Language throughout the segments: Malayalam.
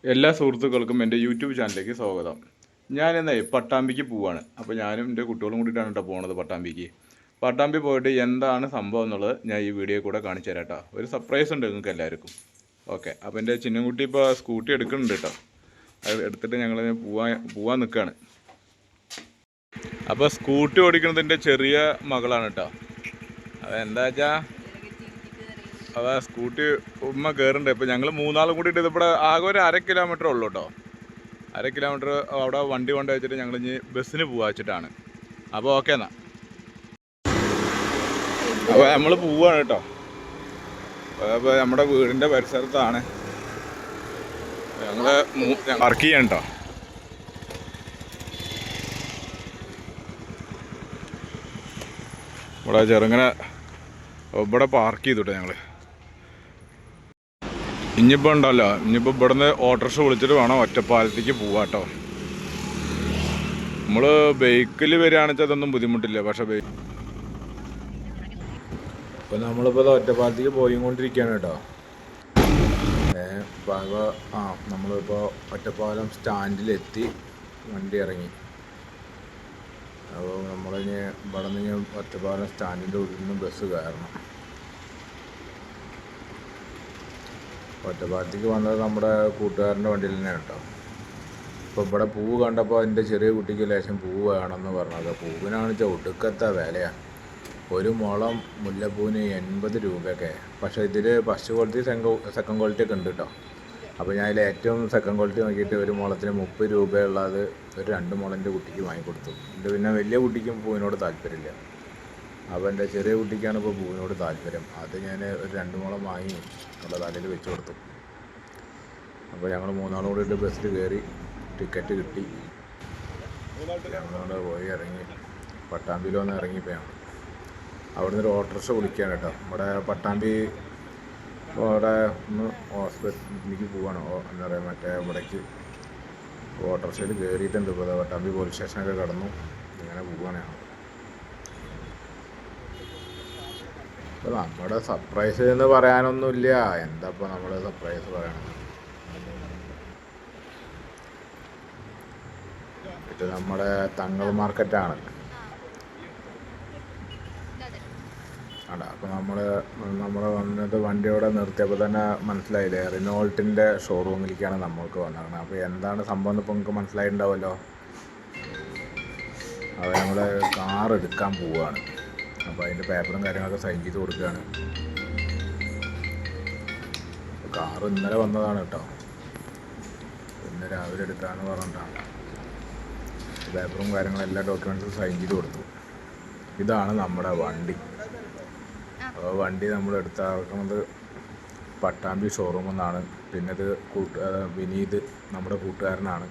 എല്ലാ സുഹൃത്തുക്കൾക്കും എൻ്റെ യൂട്യൂബ് ചാനലിലേക്ക് സ്വാഗതം. ഞാനിന്നേ പട്ടാമ്പിക്ക് പോവാണ്. അപ്പോൾ ഞാനും എൻ്റെ കുട്ടികളും കൂടിയിട്ടാണ് കേട്ടോ പോണത് പട്ടാമ്പിക്ക്. പട്ടാമ്പി പോയിട്ട് എന്താണ് സംഭവം എന്നുള്ളത് ഞാൻ ഈ വീഡിയോ കൂടെ കാണിച്ചു തരാം കേട്ടോ. ഒരു സർപ്രൈസ് ഉണ്ട് നിങ്ങൾക്ക് എല്ലാവർക്കും. ഓക്കെ, അപ്പോൾ എൻ്റെ ചിന്നൻകുട്ടി ഇപ്പോൾ സ്കൂട്ടി എടുക്കുന്നുണ്ട് കേട്ടോ. അത് എടുത്തിട്ട് ഞങ്ങൾ പോവാൻ നിൽക്കുകയാണ്. അപ്പോൾ സ്കൂട്ടി ഓടിക്കുന്നത് എൻ്റെ ചെറിയ മകളാണ് കേട്ടോ. അതെന്താ വെച്ചാൽ അതാ സ്കൂട്ടി ഉമ്മ കയറുന്നുണ്ട്. ഇപ്പോൾ ഞങ്ങൾ മൂന്നാളും കൂടിയിട്ട് ഇതിവിടെ ആകെ ഒരു 1/2 കിലോമീറ്റർ ഉള്ളൂ കേട്ടോ. 1/2 കിലോമീറ്റർ അവിടെ വണ്ടി കൊണ്ട് വെച്ചിട്ട് ഞങ്ങൾ ഇനി ബസ്സിന് പോവാ വെച്ചിട്ടാണ്. അപ്പോൾ ഓക്കെ എന്നാൽ അപ്പോൾ നമ്മൾ പോവാണ് കേട്ടോ. അപ്പോൾ നമ്മുടെ വീടിൻ്റെ പരിസരത്താണ് ഞങ്ങൾ വർക്ക് ചെയ്യാൻ കേട്ടോ. ഇവിടെ ചെറുങ്ങനെ ഇവിടെ പാർക്ക് ചെയ്തു ഞങ്ങൾ. ഇനിയിപ്പോൾ ഉണ്ടല്ലോ, ഇനിയിപ്പോൾ ഇവിടുന്ന് ഓട്ടോറിക്ഷ വിളിച്ചിട്ട് വേണം ഒറ്റപ്പാലത്തേക്ക് പോവാം കേട്ടോ. നമ്മൾ ബൈക്കിൽ വരികയാണെന്ന് വെച്ചാൽ അതൊന്നും ബുദ്ധിമുട്ടില്ല. പക്ഷേ ഇപ്പോൾ നമ്മളിപ്പോൾ ഒറ്റപ്പാലത്തേക്ക് പോയിക്കൊണ്ടിരിക്കുകയാണ് കേട്ടോ. നമ്മളിപ്പോൾ ഒറ്റപ്പാലം സ്റ്റാൻഡിലെത്തി, വണ്ടി ഇറങ്ങി. അപ്പോൾ നമ്മളിനി ഇവിടെ നിന്ന് ഒറ്റപ്പാലം സ്റ്റാൻഡിൻ്റെ ഉള്ളിൽ നിന്ന് ബസ് കയറണം. ഒറ്റപ്പാലത്തേക്ക് വന്നത് നമ്മുടെ കൂട്ടുകാരൻ്റെ വണ്ടിയിൽ തന്നെയാണ് കേട്ടോ. ഇപ്പോൾ ഇവിടെ പൂവ് കണ്ടപ്പോൾ എൻ്റെ ചെറിയ കുട്ടിക്ക് ലേശം പൂവ് വേണമെന്ന് പറഞ്ഞത്. പൂവിനാണ് വെച്ചാൽ ഒടുക്കത്തെ വിലയാണ്. ഒരു മുളം മുല്ലപ്പൂവിന് 80 രൂപയൊക്കെ. പക്ഷേ ഇതിൽ ഫസ്റ്റ് ക്വാളിറ്റി സെക്കൻഡ് ക്വാളിറ്റി ഒക്കെ ഉണ്ട് കേട്ടോ. അപ്പോൾ ഞാൻ അതിൽ ഏറ്റവും സെക്കൻഡ് ക്വാളിറ്റി നോക്കിയിട്ട് ഒരു മുളത്തിന് 30 രൂപയുള്ളത് ഒരു 2 മുളൻ്റെ കുട്ടിക്ക് വാങ്ങിക്കൊടുത്തു. എൻ്റെ പിന്നെ വലിയ കുട്ടിക്കും പൂവിനോട് താല്പര്യമില്ല. അപ്പോൾ എൻ്റെ ചെറിയ കുട്ടിക്കാണ് ഇപ്പോൾ പൂവിനോട് താല്പര്യം. അത് ഞാൻ ഒരു 2 മുളം വാങ്ങി ഉള്ള തലയിൽ വെച്ച് കൊടുത്തു. അപ്പോൾ ഞങ്ങൾ മൂന്നാളും കൂടിയിട്ട് ബസ്സിൽ കയറി, ടിക്കറ്റ് കിട്ടി. ഞങ്ങളവിടെ പോയി ഇറങ്ങി, പട്ടാമ്പിയിലൊന്ന് ഇറങ്ങിയപ്പോൾ ഞങ്ങൾ അവിടെ നിന്ന് ഒരു ഓട്ടോറിക്ഷ വിളിക്കുകയാണ് കേട്ടോ. നമ്മുടെ പട്ടാമ്പി അവിടെ ഒന്ന് ഹോസ്പിറ്റലിലേക്ക് പോവാണ്. എന്താ പറയുക, മറ്റേ ഇവിടേക്ക് ഓട്ടോറിക്ഷയിൽ കയറിയിട്ടുണ്ട്. ഇപ്പോൾ പട്ടാമ്പി പോലീസ് സ്റ്റേഷനൊക്കെ കടന്നു. ഇങ്ങനെ പോവുകയാണ് ഞങ്ങൾ. അപ്പോൾ നമ്മുടെ സർപ്രൈസ് എന്ന് പറയാനൊന്നുമില്ല. എന്താ ഇപ്പോൾ നമ്മൾ സർപ്രൈസ് പറയണത്? ഇത് നമ്മുടെ തങ്ങൾ മാർക്കറ്റാണ്. അപ്പോൾ നമ്മൾ വന്നത് വണ്ടിയോടെ നിർത്തിയപ്പോൾ തന്നെ മനസ്സിലായില്ലേ, റിനോൾട്ടിൻ്റെ ഷോറൂമിലേക്കാണ് നമ്മൾക്ക് വന്നത്. അപ്പോൾ എന്താണ് സംഭവം എന്ന് ഇപ്പോൾ നിങ്ങൾക്ക് മനസ്സിലായിട്ടുണ്ടാവുമല്ലോ. അപ്പോൾ നമ്മൾ കാർ എടുക്കാൻ പോവുകയാണ്. അപ്പോൾ അതിൻ്റെ പേപ്പറും കാര്യങ്ങളൊക്കെ സൈൻ ചെയ്ത് കൊടുക്കുകയാണ്. കാർ ഇന്നലെ വന്നതാണ് കേട്ടോ. ഇന്ന് രാവിലെ എടുക്കാമെന്ന് പറഞ്ഞിട്ടാണ്. പേപ്പറും കാര്യങ്ങളും എല്ലാ ഡോക്യുമെൻറ്റ്സും സൈൻ ചെയ്ത് കൊടുത്തു. ഇതാണ് നമ്മുടെ വണ്ടി. അപ്പോൾ വണ്ടി നമ്മൾ എടുത്തിറക്കുന്നത് പട്ടാമ്പി ഷോറൂമിൽ നിന്നാണ്. പിന്നെ ഇത് വിനീത് നമ്മുടെ കൂട്ടുകാരനാണ്.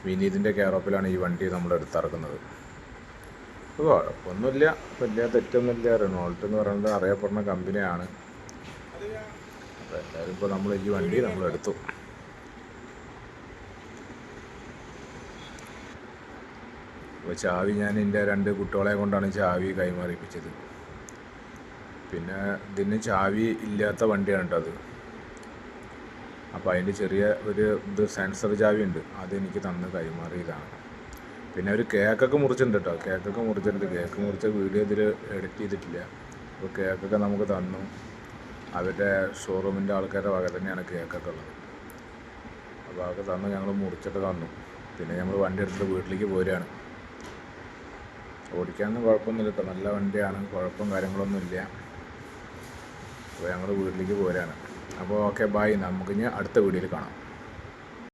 വിനീതിൻ്റെ കെയറോപ്പിലാണ് ഈ വണ്ടി നമ്മൾ എടുത്തിറക്കുന്നത്. അപ്പോൾ കുഴപ്പമൊന്നുമില്ല, വലിയ തെറ്റൊന്നുമില്ല. റിനോൾട്ട് എന്ന് പറയുന്നത് അറിയപ്പെടുന്ന കമ്പനിയാണ്. അപ്പോൾ എല്ലാവരും ഇപ്പോൾ നമ്മൾ ഈ വണ്ടി നമ്മൾ എടുത്തു. അപ്പോൾ ചാവി ഞാൻ എൻ്റെ 2 കുട്ടികളെ കൊണ്ടാണ് ചാവി കൈമാറിപ്പിച്ചത്. പിന്നെ ഇതിന് ചാവി ഇല്ലാത്ത വണ്ടിയാണ് കേട്ടോ അത്. അപ്പോൾ അതിൻ്റെ ചെറിയ ഒരു സെൻസർ ചാവി ഉണ്ട്, അതെനിക്ക് തന്ന് കൈമാറിയതാണ്. പിന്നെ ഒരു കേക്കൊക്കെ മുറിച്ചിട്ടുണ്ട് കേട്ടോ. കേക്ക് മുറിച്ച വീഡിയോ ഇതിൽ എഡിറ്റ് ചെയ്തിട്ടില്ല. അപ്പോൾ കേക്കൊക്കെ നമുക്ക് തന്നു. അവരുടെ ഷോറൂമിൻ്റെ ആൾക്കാരുടെ വക തന്നെയാണ് കേക്കൊക്കെ ഉള്ളത്. അപ്പോൾ അതൊക്കെ തന്നു, ഞങ്ങൾ മുറിച്ചിട്ട് തന്നു. പിന്നെ നമ്മൾ വണ്ടി എടുത്തിട്ട് വീട്ടിലേക്ക് പോരുകയാണ്. ഓടിക്കാനൊന്നും കുഴപ്പമൊന്നുമില്ല കേട്ടോ, നല്ല വണ്ടിയാണ്, കുഴപ്പം കാര്യങ്ങളൊന്നുമില്ല. അപ്പോൾ ഞങ്ങൾ വീട്ടിലേക്ക് പോരാണ്. അപ്പോൾ ഓക്കെ, ബൈ. നമുക്കിനി അടുത്ത വീഡിയോയിൽ കാണാം.